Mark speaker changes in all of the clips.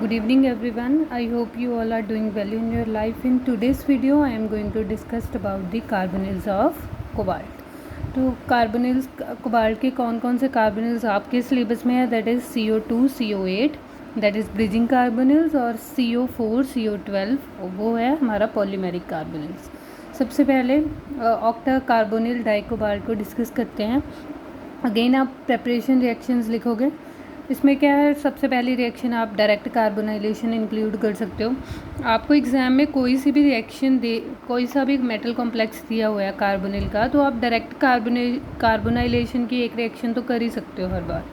Speaker 1: Good evening everyone. I hope you all are doing well in your life. In today's video I am going to discuss about the carbonyls of cobalt. तो carbonyls cobalt के कौन कौन से carbonyls आपके syllabus में है, that is CO2 CO8 that is bridging carbonyls, और CO4 CO12 वो है हमारा पॉलीमेरिक कार्बोनिल्स। सबसे पहले ऑक्टा कार्बोनिल डाइकोबाल्ट को डिस्कस करते हैं। अगेन आप प्रेपरेशन रिएक्शंस लिखोगे। इसमें क्या है, सबसे पहली रिएक्शन आप डायरेक्ट कार्बोनाइलेशन इंक्लूड कर सकते हो। आपको एग्ज़ाम में कोई सी भी रिएक्शन दे, कोई सा भी मेटल कॉम्प्लेक्स दिया हुआ है कार्बोनिल का, तो आप डायरेक्ट कार्बोनाइलेशन की एक रिएक्शन तो कर ही सकते हो हर बार।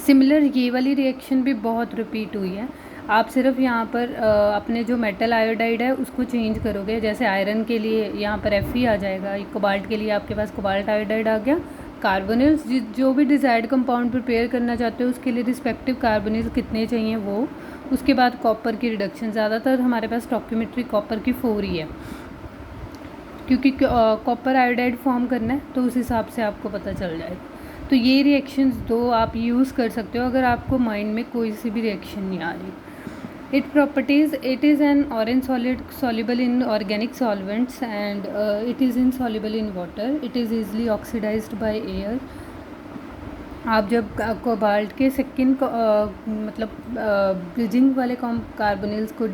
Speaker 1: सिमिलर ये वाली रिएक्शन भी बहुत रिपीट हुई है। आप सिर्फ यहाँ पर अपने जो मेटल आयोडाइड है उसको चेंज करोगे। जैसे आयरन के लिए यहाँ पर Fe आ जाएगा, कोबाल्ट के लिए आपके पास कोबाल्ट आयोडाइड आ गया। कार्बोनिल्स जो भी डिज़ायर्ड कंपाउंड प्रिपेयर करना चाहते हो उसके लिए रिस्पेक्टिव कार्बोनिल्स कितने चाहिए वो। उसके बाद कॉपर की रिडक्शन, ज़्यादातर हमारे पास स्टॉकियोमेट्री कॉपर की 4 ही है, क्योंकि कॉपर आयोडाइड फॉर्म करना है तो उस हिसाब से आपको पता चल जाएगा। तो ये रिएक्शंस दो आप यूज़ कर सकते हो अगर आपको माइंड में कोई सी भी रिएक्शन नहीं आ रही। Its properties: it is an orange solid soluble in organic solvents and it is insoluble in water. It is easily oxidized by air. आप जब कोबाल्ट के सेकेंड मतलब ब्रिजिंग वाले कार्बोनिल्स को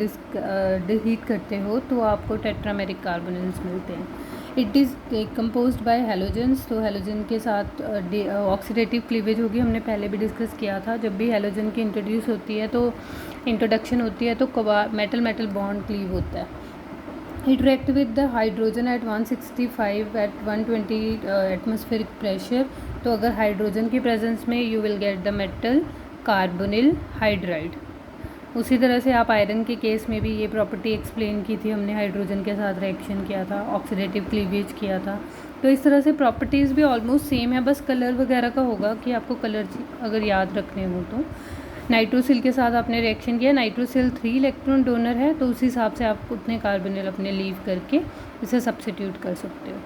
Speaker 1: हीट करते हो तो आपको टेट्रामेरिक कार्बोनिल्स मिलते हैं। It is composed bye halogens. तो हैलोजन के साथ ऑक्सीडेटिव क्लीवेज होगी, हमने पहले भी डिस्कस किया था। जब भी हैलोजन की इंट्रोड्यूस होती है तो इंट्रोडक्शन होती है तो मेटल मेटल बॉन्ड क्लीव होता है। It react with the hydrogen at 165 at 120 atmospheric pressure. तो अगर हाइड्रोजन की प्रेजेंस में you will get the metal carbonyl hydride. उसी तरह से आप आयरन के केस में भी ये प्रॉपर्टी एक्सप्लेन की थी हमने, हाइड्रोजन के साथ रिएक्शन किया था, ऑक्सीडेटिव क्लीवेज किया था। तो इस तरह से प्रॉपर्टीज़ भी ऑलमोस्ट सेम है, बस कलर वगैरह का होगा कि आपको कलर अगर याद रखने हो तो। नाइट्रोसिल के साथ आपने रिएक्शन किया, नाइट्रोसिल 3 इलेक्ट्रॉन डोनर है, तो उस हिसाब से आप उतने कार्बोनिल अपने लीव करके इसे सब्स्टिट्यूट कर सकते हो।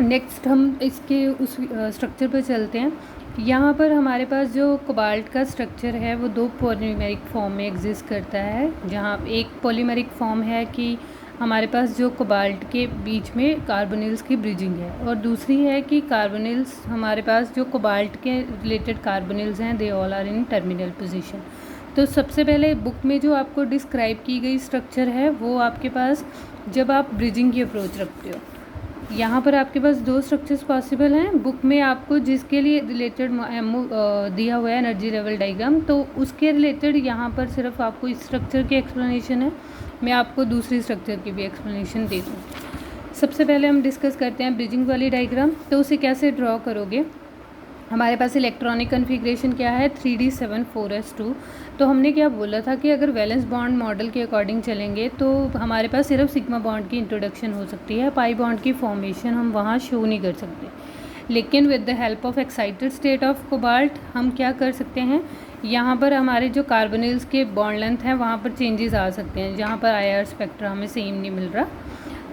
Speaker 1: नेक्स्ट हम इसके उस स्ट्रक्चर पर चलते हैं। यहाँ पर हमारे पास जो कोबाल्ट का स्ट्रक्चर है वो 2 पॉलीमेरिक फॉर्म में एग्जिस्ट करता है। जहाँ एक पॉलीमेरिक फॉर्म है कि हमारे पास जो कोबाल्ट के बीच में कार्बोनिल्स की ब्रिजिंग है, और दूसरी है कि कार्बोनिल्स हमारे पास जो कोबाल्ट के रिलेटेड कार्बोनिल्स हैं they all are in terminal position. तो सबसे पहले बुक में जो आपको डिस्क्राइब की गई स्ट्रक्चर है वो आपके पास जब आप ब्रिजिंग की अप्रोच रखते हो। यहाँ पर आपके पास 2 स्ट्रक्चर्स पॉसिबल हैं। बुक में आपको जिसके लिए रिलेटेड दिया हुआ है एनर्जी लेवल डायग्राम, तो उसके रिलेटेड यहाँ पर सिर्फ आपको इस स्ट्रक्चर की एक्सप्लेनेशन है। मैं आपको दूसरी स्ट्रक्चर की भी एक्सप्लेनेशन दे दूँ। सबसे पहले हम डिस्कस करते हैं ब्रिजिंग वाली डायग्राम। तो उसे कैसे ड्रॉ करोगे। हमारे पास इलेक्ट्रॉनिक कन्फिग्रेशन क्या है, 3d7 4s2। तो हमने क्या बोला था कि अगर वैलेंस बॉन्ड मॉडल के अकॉर्डिंग चलेंगे तो हमारे पास सिर्फ सिग्मा बॉन्ड की इंट्रोडक्शन हो सकती है, पाई बॉन्ड की फॉर्मेशन हम वहाँ शो नहीं कर सकते। लेकिन with the help of excited state of cobalt हम क्या कर सकते हैं, यहाँ पर हमारे जो कार्बोनिल्स के बॉन्ड लेंथ हैं वहाँ पर चेंजेस आ सकते हैं, जहाँ पर IR स्पेक्ट्रा हमें सेम नहीं मिल रहा।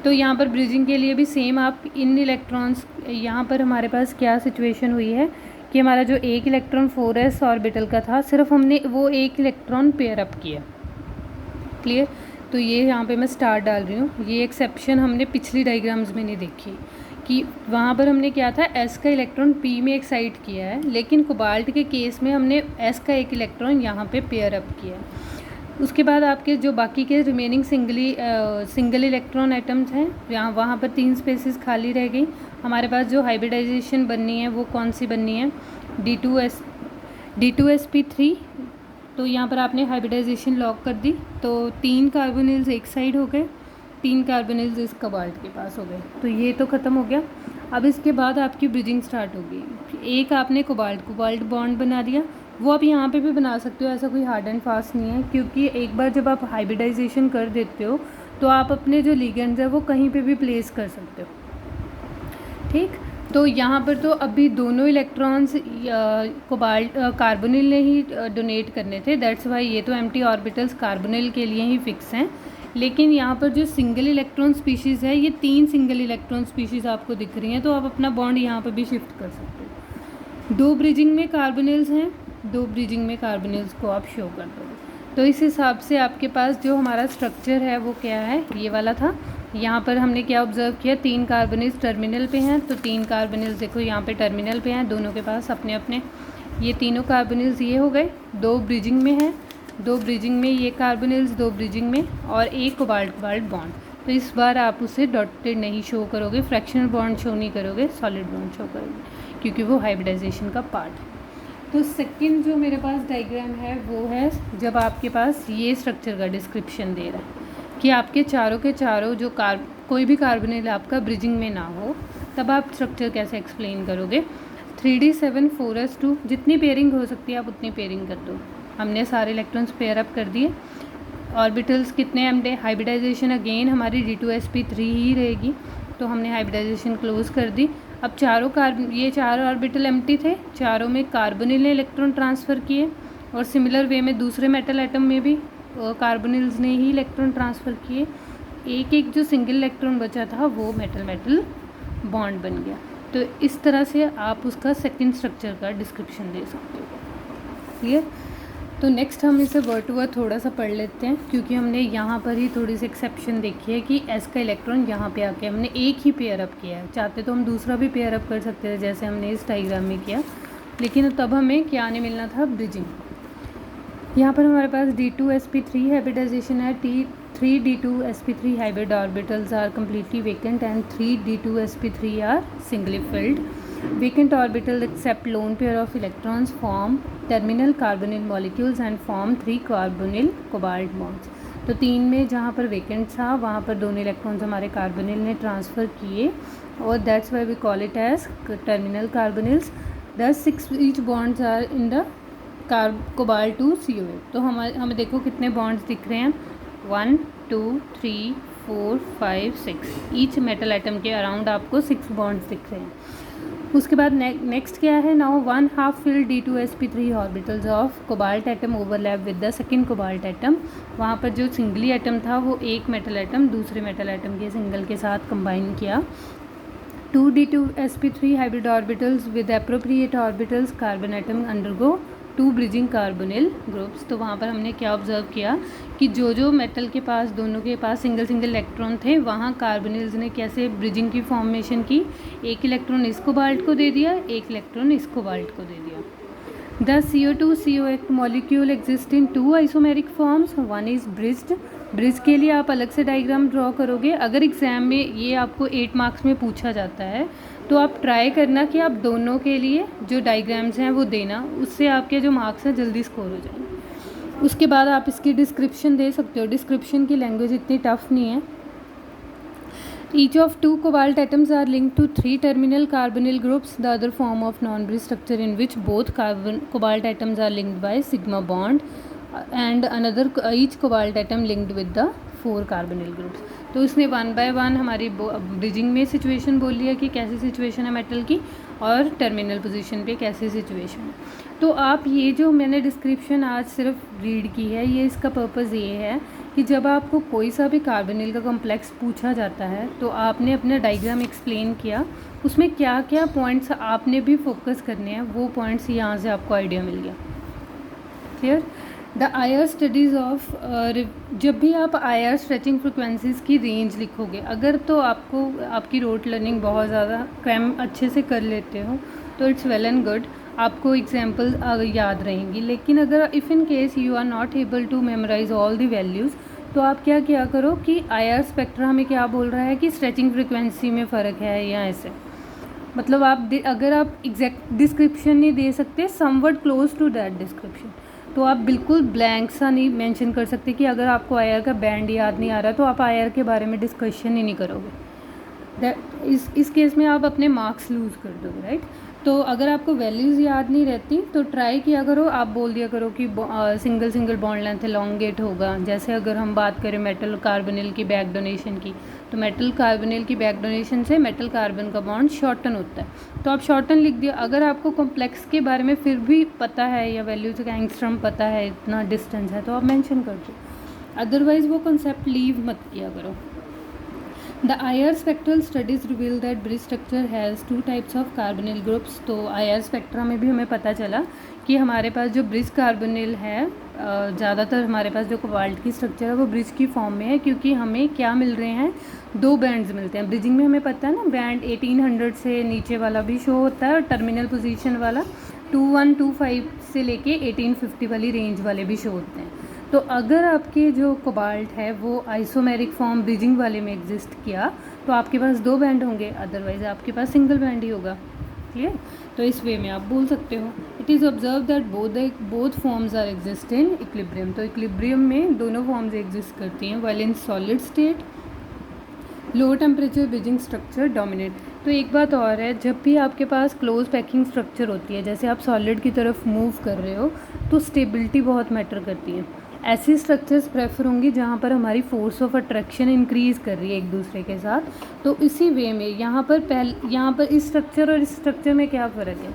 Speaker 1: तो यहाँ पर ब्रिजिंग के लिए भी सेम आप इन इलेक्ट्रॉन्स, यहाँ पर हमारे पास क्या सिचुएशन हुई है कि हमारा जो एक इलेक्ट्रॉन 4s ऑर्बिटल का था, सिर्फ हमने वो एक इलेक्ट्रॉन पेयर अप किया। क्लियर। तो ये यहाँ पे मैं स्टार डाल रही हूँ। ये एक्सेप्शन हमने पिछली डायग्राम्स में नहीं देखी कि वहाँ पर हमने क्या था, s का इलेक्ट्रॉन p में एक्साइट किया है, लेकिन कोबाल्ट के केस में हमने s का एक इलेक्ट्रॉन यहाँ पे पेयर अप किया है। उसके बाद आपके जो बाकी के रिमेनिंग सिंगल इलेक्ट्रॉन एटम्स हैं, यहाँ वहाँ पर 3 स्पेसेस खाली रह गई। हमारे पास जो हाइब्रिडाइजेशन बननी है वो कौन सी बननी है, D2sp3। तो यहाँ पर आपने हाइब्रिडाइजेशन लॉक कर दी, तो 3 कार्बोनिल्स एक साइड हो गए, 3 कार्बोनिल्स इस कोबाल्ट के पास हो गए। तो ये तो ख़त्म हो गया। अब इसके बाद आपकी ब्रिजिंग स्टार्ट होगी। एक आपने कोबाल्ट बॉन्ड बना दिया, वो आप यहाँ पे भी बना सकते हो, ऐसा कोई हार्ड एंड फास्ट नहीं है, क्योंकि एक बार जब आप हाइब्रिडाइजेशन कर देते हो तो आप अपने जो लिगेंड्स है वो कहीं पे भी प्लेस कर सकते हो। ठीक। तो यहाँ पर तो अभी दोनों इलेक्ट्रॉन्स कार्बोनिल ने ही डोनेट करने थे, दैट्स वाई ये तो एम्प्टी ऑर्बिटल्स कार्बोनिल के लिए ही फिक्स हैं। लेकिन यहाँ पर जो सिंगल इलेक्ट्रॉन स्पीशीज़ है, ये 3 सिंगल इलेक्ट्रॉन स्पीशीज़ आपको दिख रही हैं, तो आप अपना बॉन्ड यहाँ पर भी शिफ्ट कर सकते हो। 2 ब्रिजिंग में कार्बोनिल्स हैं, 2 ब्रिजिंग में कार्बोनिल्स को आप शो कर दोगे। तो इस हिसाब से आपके पास जो हमारा स्ट्रक्चर है वो क्या है, ये वाला था। यहाँ पर हमने क्या ऑब्ज़र्व किया, 3 कार्बोनिल्स टर्मिनल पे हैं, तो 3 कार्बोनिल्स देखो यहाँ पे टर्मिनल पे हैं, दोनों के पास अपने अपने ये तीनों कार्बोनिल्स ये हो गए। 2 ब्रिजिंग में हैं, 2 ब्रिजिंग में ये कार्बोनिल्स, 2 ब्रिजिंग में, और एक कोबाल्ट कोबाल्ट बॉन्ड। तो इस बार आप उसे डॉटेड नहीं शो करोगे, फ्रैक्शनल बॉन्ड शो नहीं करोगे, सॉलिड बॉन्ड शो करोगे, क्योंकि वो हाइब्रिडाइजेशन का पार्ट है। तो सेकंड जो मेरे पास डायग्राम है वो है जब आपके पास ये स्ट्रक्चर का डिस्क्रिप्शन दे रहा है कि आपके चारों के चारों जो कोई भी कार्बोनिल आपका ब्रिजिंग में ना हो, तब आप स्ट्रक्चर कैसे एक्सप्लेन करोगे। 3d7 4s2 जितनी पेयरिंग हो सकती है आप उतनी पेयरिंग कर दो। हमने सारे इलेक्ट्रॉन्स पेयर अप कर दिए। ऑर्बिटल्स कितने हमने, हाइब्रिडाइजेशन अगेन हमारी D2sp3 ही रहेगी, तो हमने हाइब्रिडाइजेशन क्लोज कर दी। अब ये चार ऑर्बिटल एम्प्टी थे, चारों में कार्बोनिल ने इलेक्ट्रॉन ट्रांसफ़र किए, और सिमिलर वे में दूसरे मेटल एटम में भी कार्बोनिल्स ने ही इलेक्ट्रॉन ट्रांसफ़र किए। एक एक जो सिंगल इलेक्ट्रॉन बचा था वो मेटल मेटल बॉन्ड बन गया। तो इस तरह से आप उसका सेकंड स्ट्रक्चर का डिस्क्रिप्शन दे सकते हो। क्लियर। तो नेक्स्ट हम इसे वर्ड टू वर्ड थोड़ा सा पढ़ लेते हैं, क्योंकि हमने यहाँ पर ही थोड़ी सी एक्सेप्शन देखी है कि एस का इलेक्ट्रॉन यहाँ पे आके हमने एक ही पेयर अप किया है। चाहते तो हम दूसरा भी पेयर अप कर सकते थे, जैसे हमने इस डायग्राम में किया, लेकिन तब हमें क्या आने मिलना था, ब्रिजिंग। यहाँ पर हमारे पास D2sp3 हाइब्रिडाइजेशन है। 3 D2sp3 hybrid orbitals are completely vacant and 3 D2sp3 are singly filled. Vacant orbitals except lone pair of electrons form terminal carbonyl molecules and form 3 carbonyl cobalt bonds. तो 3 में जहाँ पर वेकेंट था वहाँ पर दोनों इलेक्ट्रॉन्स हमारे कार्बोनिल ने ट्रांसफ़र किए, और that's why we call it as terminal carbonyls. 6 each bonds are in the cobalt two CO8। तो हमें देखो कितने बॉन्ड्स दिख रहे हैं, 1 2 3 4 5 6। ईच मेटल आइटम के अराउंड आपको 6 बॉन्ड्स दिख रहे हैं। उसके बाद नेक्स्ट क्या है, now 1/2 fill D2sp3 orbitals of cobalt atom overlap with the second cobalt atom. वहाँ पर जो सिंगली एटम था वो एक मेटल एटम दूसरे मेटल एटम के सिंगल के साथ कंबाइन किया। 2 D2sp3 hybrid orbitals with appropriate orbitals carbon atom undergo 2 bridging carbonyl groups. तो वहाँ पर हमने क्या ऑब्जर्व किया कि जो मेटल के पास दोनों के पास सिंगल इलेक्ट्रॉन थे, वहाँ कार्बोनिल्स ने कैसे ब्रिजिंग की फॉर्मेशन की, एक इलेक्ट्रॉन इस कोबाल्ट को दे दिया, एक इलेक्ट्रॉन इस कोबाल्ट को दे दिया। The CO2 CO8 molecule exist in 2 isomeric forms, one is bridged. Bridge के लिए आप अलग से डायग्राम ड्रॉ करोगे। अगर एग्ज़ाम में ये आपको 8 मार्क्स में पूछा जाता है तो आप ट्राई करना कि आप दोनों के लिए जो डायग्राम्स हैं वो देना, उससे आपके जो मार्क्स हैं जल्दी स्कोर हो जाएंगे। उसके बाद आप इसकी डिस्क्रिप्शन दे सकते हो। डिस्क्रिप्शन की लैंग्वेज इतनी टफ नहीं है। Each of 2 cobalt atoms are linked to 3 terminal carbonyl groups, the other form of non-bridge structure in which both cobalt atoms are linked by sigma bond, and another each cobalt atom linked with the 4 carbonyl groups. तो इसने 1 by 1 हमारी bridging में situation बोल लिया कि कैसी situation है metal की, और टर्मिनल पोजीशन पे कैसी सिचुएशन है। तो आप ये जो मैंने डिस्क्रिप्शन आज सिर्फ रीड की है, ये इसका पर्पज़ ये है कि जब आपको कोई सा भी कार्बोनिल का कॉम्प्लेक्स पूछा जाता है तो आपने अपना डायग्राम एक्सप्लेन किया, उसमें क्या क्या पॉइंट्स आपने भी फोकस करने हैं, वो पॉइंट्स यहाँ से आपको आइडिया मिल गया। Clear. The IR studies of, जब भी आप IR स्ट्रेचिंग फ्रिक्वेंसीज़ की रेंज लिखोगे, अगर तो आपकी रोट लर्निंग बहुत ज़्यादा क्रैम अच्छे से कर लेते हो तो इट्स वेल एंड गुड, आपको एग्जाम्पल याद रहेंगी। लेकिन अगर if in case you are not able to memorize all the values, तो आप क्या किया करो कि IR स्पेक्ट्रा हमें क्या बोल रहा है कि स्ट्रेचिंग फ्रिक्वेंसी में फ़र्क है या ऐसे, मतलब अगर आप एग्जैक्ट डिस्क्रिप्शन नहीं दे सकते, somewhat close to that description, तो आप बिल्कुल ब्लैंक सा नहीं मेंशन कर सकते कि अगर आपको IR का बैंड याद नहीं आ रहा तो आप IR के बारे में डिस्कशन ही नहीं करोगे। इस केस में आप अपने मार्क्स लूज़ कर दोगे, राइट। तो अगर आपको वैल्यूज़ याद नहीं रहती तो ट्राई किया करो, आप बोल दिया करो कि सिंगल बॉन्ड लेंथ एलोंगेट होगा। जैसे अगर हम बात करें मेटल कार्बोनिल की बैक डोनेशन की, तो मेटल कार्बोनिल की बैक डोनेशन से मेटल कार्बन का बॉन्ड शॉर्टन होता है, तो आप शॉर्टन लिख दिया। अगर आपको कॉम्प्लेक्स के बारे में फिर भी पता है या वैल्यूज़ का एंगस्ट्रम पता है, इतना डिस्टेंस है, तो आप मेंशन कर दो, अदरवाइज़ वो कॉन्सेप्ट लीव मत किया करो। The IR spectral studies reveal that bridge structure has 2 types of carbonyl groups। तो IR स्पेक्ट्रा में भी हमें पता चला कि हमारे पास जो ब्रिज कार्बोनिल है, ज़्यादातर हमारे पास जो कोबाल्ट की स्ट्रक्चर है वो ब्रिज की फॉर्म में है, क्योंकि हमें क्या मिल रहे हैं, 2 बैंड्स मिलते हैं। ब्रिजिंग में हमें पता है ना, बैंड 1800 से नीचे वाला भी शो होता है और टर्मिनल पोजीशन वाला 2125 से लेके 1850 वाली रेंज वाले भी शो होते हैं। तो अगर आपके जो कोबाल्ट है वो आइसोमेरिक फॉर्म ब्रिजिंग वाले में एग्जिस्ट किया तो आपके पास 2 बैंड होंगे, अदरवाइज आपके पास सिंगल बैंड ही होगा। क्लियर? तो इस वे में आप बोल सकते हो, it is observe that both forms are exist in equilibrium. तो इक्विलिब्रियम में दोनों फॉर्म्स एग्जिस्ट करती हैं। While in solid state low temperature bridging structure dominate. तो एक बात और है, जब भी आपके पास क्लोज पैकिंग स्ट्रक्चर होती है, जैसे आप सॉलिड की तरफ मूव कर रहे हो, तो स्टेबिलिटी बहुत मैटर करती है। ऐसी स्ट्रक्चर्स प्रेफर होंगी जहाँ पर हमारी फोर्स ऑफ अट्रैक्शन इंक्रीज़ कर रही है एक दूसरे के साथ। तो इसी वे में यहाँ पर इस स्ट्रक्चर और इस स्ट्रक्चर में क्या फ़र्क है,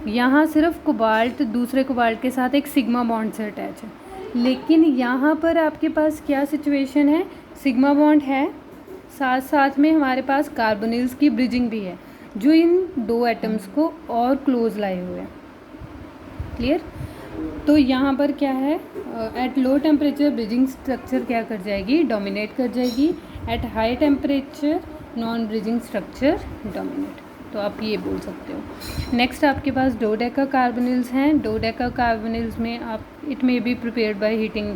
Speaker 1: यहाँ सिर्फ कोबाल्ट दूसरे कोबाल्ट के साथ एक सिग्मा बॉन्ड से अटैच है, लेकिन यहाँ पर आपके पास क्या सिचुएशन है, सिग्मा बॉन्ड है, साथ साथ में हमारे पास कार्बोनिल्स की ब्रिजिंग भी है जो इन 2 एटम्स को और क्लोज लाए हुए हैं। क्लियर? तो यहाँ पर क्या है, at low temperature bridging structure क्या कर जाएगी, डोमिनेट कर जाएगी। At high temperature non bridging structure dominate. तो आप ये बोल सकते हो। नेक्स्ट आपके पास डोडेका कार्बोनिल्स हैं। डोडेका कार्बोनिल्स में आप it may be prepared by heating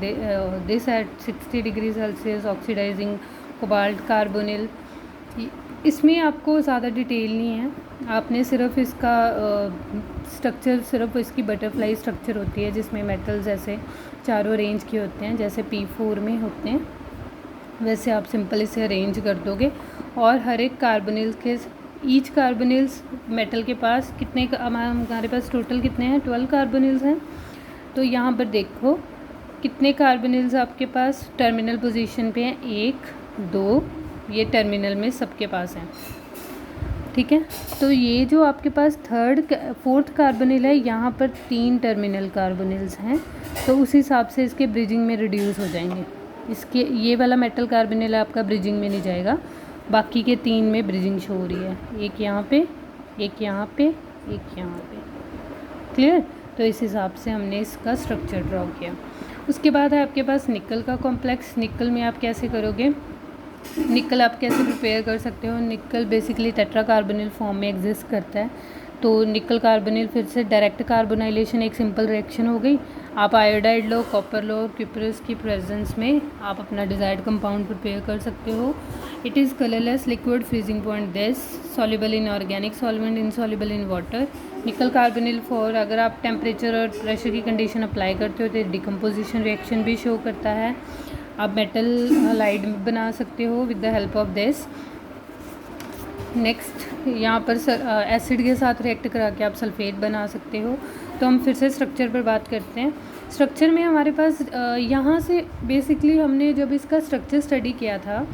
Speaker 1: this at 60 degree Celsius oxidizing cobalt carbonyl. इसमें आपको ज़्यादा डिटेल नहीं है, आपने सिर्फ इसका स्ट्रक्चर, सिर्फ इसकी बटरफ्लाई स्ट्रक्चर होती है जिसमें मेटल्स ऐसे चारों रेंज के होते हैं, जैसे P4 में होते हैं वैसे आप सिंपल इसे अरेंज कर दोगे। और हर एक कार्बोनिल के ईच कार्बोनिल्स मेटल के पास कितने हमारे पास टोटल कितने हैं, 12 कार्बोनिल्स हैं। तो यहाँ पर देखो कितने कार्बोनिल्स आपके पास टर्मिनल पोजीशन पे हैं, 1 2, ये टर्मिनल में सबके पास हैं। ठीक है, तो ये जो आपके पास 4th कार्बोनिल है, यहाँ पर 3 टर्मिनल कार्बोनिल्स हैं, तो उस हिसाब से इसके ब्रिजिंग में रिड्यूस हो जाएंगे। इसके ये वाला मेटल कार्बोनिल आपका ब्रिजिंग में नहीं जाएगा, बाकी के 3 में ब्रिजिंग शो हो रही है, एक यहाँ पे, एक यहाँ पे, एक यहाँ पे। क्लियर? तो इस हिसाब से हमने इसका स्ट्रक्चर ड्रॉ किया। उसके बाद है आपके पास निकल का कॉम्प्लेक्स। निकल में आप कैसे करोगे, निकल आप कैसे प्रिपेयर कर सकते हो, निकल बेसिकली टेट्रा कार्बोनिल फॉर्म में एग्जिस्ट करता है। तो निकल कार्बोनिल फिर से डायरेक्ट कार्बोनाइलेशन, एक सिंपल रिएक्शन हो गई। आप आयोडाइड लो, कॉपर लो और क्यूपरस की प्रेजेंस में आप अपना डिज़ायर्ड कंपाउंड प्रिपेयर कर सकते हो। It is colourless liquid freezing point this soluble in organic solvent, insoluble in water. निकल कार्बोनिल 4 अगर आप टेम्परेचर और प्रेशर की कंडीशन अप्लाई करते हो तो डिकम्पोजिशन रिएक्शन भी शो करता है। आप मेटल हलाइड बना सकते हो with the help of this. Next यहाँ पर एसिड के साथ रिएक्ट करा के आप सल्फेट बना सकते हो। तो हम फिर से स्ट्रक्चर पर बात करते हैं। स्ट्रक्चर में हमारे पास यहाँ से बेसिकली हमने जब इसका स्ट्रक्चर स्टडी किया था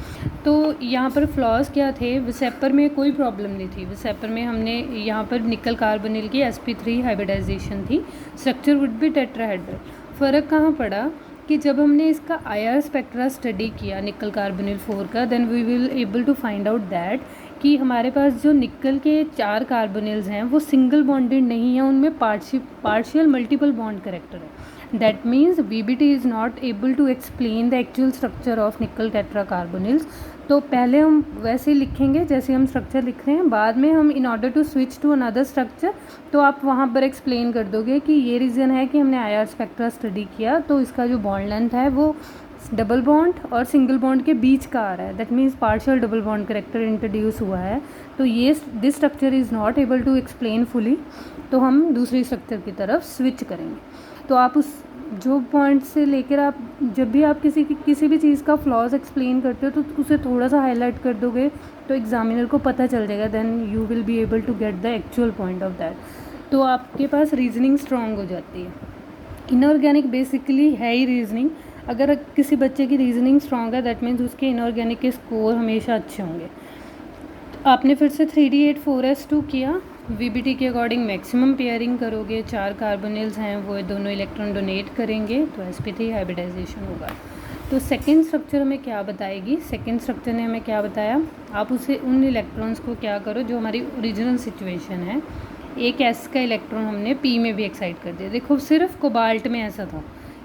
Speaker 1: तो यहाँ पर फ्लॉज क्या थे, विसेपर में कोई प्रॉब्लम नहीं थी। विसेपर में हमने यहाँ पर निकल कार्बोनिल की sp3 हाइब्रिडाइजेशन थी, स्ट्रक्चर वुड बी टेट्राहेड्रल। फ़र्क कहाँ पड़ा कि जब हमने इसका IR स्पेक्ट्रा स्टडी किया निकल कार्बोनिल 4 का, then we will able to find out that कि हमारे पास जो निकल के 4 कार्बोनिल्स हैं वो सिंगल बॉन्डेड नहीं है, उनमें पार्शियल मल्टीपल बॉन्ड करेक्टर है। That means VBT is not able to explain the actual structure of nickel tetracarbonyls. तो पहले हम वैसे लिखेंगे जैसे हम स्ट्रक्चर लिख रहे हैं, बाद में हम in order to switch to another structure तो आप वहाँ पर एक्सप्लेन कर दोगे कि ये रीज़न है कि हमने IR स्पेक्ट्रा स्टडी किया तो इसका जो बॉन्ड लेंथ है वो डबल बॉन्ड और सिंगल बॉन्ड के बीच का आ रहा है। That means partial double bond character introduce हुआ है। तो ये this structure is not able to explain fully, तो हम दूसरी स्ट्रक्चर की तरफ स्विच करेंगे। तो आप उस जो पॉइंट से लेकर आप जब भी आप किसी भी चीज़ का फ्लॉज एक्सप्लेन करते हो तो उसे थोड़ा सा हाईलाइट कर दोगे तो एग्जामिनर को पता चल जाएगा, then you will be able to get the actual point of that. तो आपके पास रीजनिंग स्ट्रॉन्ग हो जाती है। इनऑर्गेनिक बेसिकली है ही रीजनिंग। अगर किसी बच्चे की रीजनिंग स्ट्रॉन्ग है दैट मीन्स उसके इनऑर्गेनिक के स्कोर हमेशा अच्छे होंगे। आपने फिर से 3D8 4s2 किया, VBT के अकॉर्डिंग मैक्सिमम पेयरिंग करोगे, 4 कार्बोनिल्स हैं वो दोनों इलेक्ट्रॉन डोनेट करेंगे तो sp3 हाइब्रिडाइजेशन होगा। तो सेकेंड स्ट्रक्चर हमें क्या बताएगी, सेकेंड स्ट्रक्चर ने हमें क्या बताया, आप उसे उन इलेक्ट्रॉन्स को क्या करो जो हमारी ओरिजिनल सिचुएशन है, एक एस का इलेक्ट्रॉन हमने पी में भी एक्साइट कर दिया। देखो सिर्फ कोबाल्ट में ऐसा था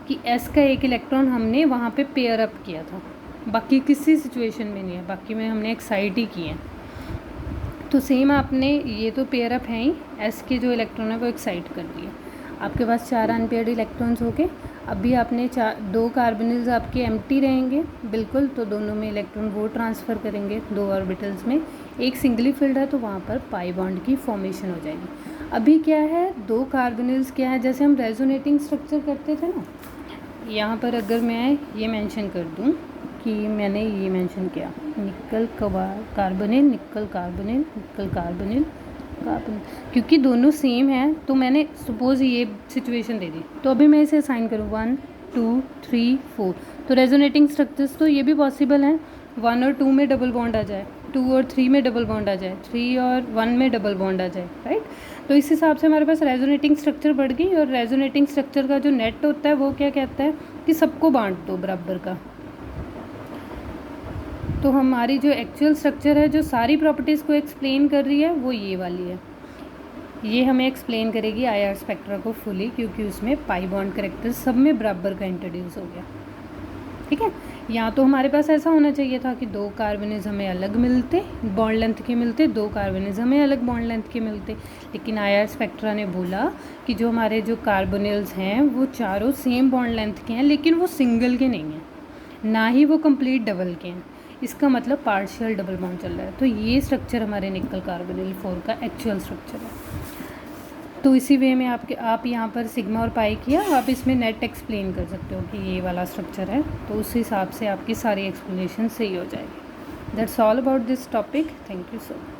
Speaker 1: कि एस का एक इलेक्ट्रॉन हमने वहाँ पे पेयर अप किया था, बाकी किसी सिचुएशन में नहीं है, बाकी में हमने एक्साइट ही किए हैं। तो सेम आपने ये तो पेयर अप है ही, एस के जो इलेक्ट्रॉन है वो एक्साइट कर दिए। आपके पास 4 अनपेयर्ड इलेक्ट्रॉन्स हो गए। अभी आपने 2 कार्बोनिल्स आपके एम्प्टी रहेंगे बिल्कुल, तो दोनों में इलेक्ट्रॉन वो ट्रांसफ़र करेंगे 2 ऑर्बिटल्स में। एक सिंगली फिल्ड है तो वहाँ पर पाई बॉन्ड की फॉर्मेशन हो जाएगी। अभी क्या है, 2 कार्बोनिल्स क्या है, जैसे हम रेजोनेटिंग स्ट्रक्चर करते थे ना, यहाँ पर अगर मैं ये मेंशन कर दूँ कि मैंने ये मेंशन किया निकल कार्बोनिल, निकल कार्बोनिल, निकल कार्बोनिल, कार्बन, क्योंकि दोनों सेम हैं तो मैंने सपोज़ ये सिचुएशन दे दी, तो अभी मैं इसे असाइन करूँ 1 2 3 4, तो रेजोनेटिंग स्ट्रक्चर्स तो ये भी पॉसिबल हैं, 1 और 2 में डबल बॉन्ड आ जाए, 2 और 3 में डबल बॉन्ड आ जाए, 3 और 1 में डबल बॉन्ड आ जाए, राइट। तो इस हिसाब से हमारे पास रेजोनेटिंग स्ट्रक्चर बढ़ गई, और रेजोनेटिंग स्ट्रक्चर का जो नेट होता है वो क्या कहता है कि सबको बांट दो बराबर का। तो हमारी जो एक्चुअल स्ट्रक्चर है जो सारी प्रॉपर्टीज़ को एक्सप्लेन कर रही है वो ये वाली है, ये हमें एक्सप्लेन करेगी IR स्पेक्ट्रा को फुली, क्योंकि उसमें पाई बॉन्ड करेक्टर सब में बराबर का इंट्रोड्यूस हो गया। ठीक है, यहाँ तो हमारे पास ऐसा होना चाहिए था कि 2 कार्बोनिल्स हमें अलग मिलते, बॉन्ड लेंथ के मिलते, 2 कार्बोनिल्स हमें अलग बॉन्ड लेंथ के मिलते, लेकिन IR स्पेक्ट्रा ने बोला कि जो हमारे जो कार्बोनिल्स हैं वो चारों सेम बॉन्ड लेंथ के हैं, लेकिन वो सिंगल के नहीं हैं, ना ही वो कंप्लीट डबल के हैं। इसका मतलब पार्शियल डबल बॉन्ड चल रहा है। तो ये स्ट्रक्चर हमारे निकल कार्बोनिल 4 का एक्चुअल स्ट्रक्चर है। तो इसी वे में आप यहाँ पर सिग्मा और पाई किया, आप इसमें नेट एक्सप्लेन कर सकते हो कि ये वाला स्ट्रक्चर है, तो उस हिसाब से आपकी सारी एक्सप्लेनेशन सही हो जाएगी। That's all about this topic. Thank you so much.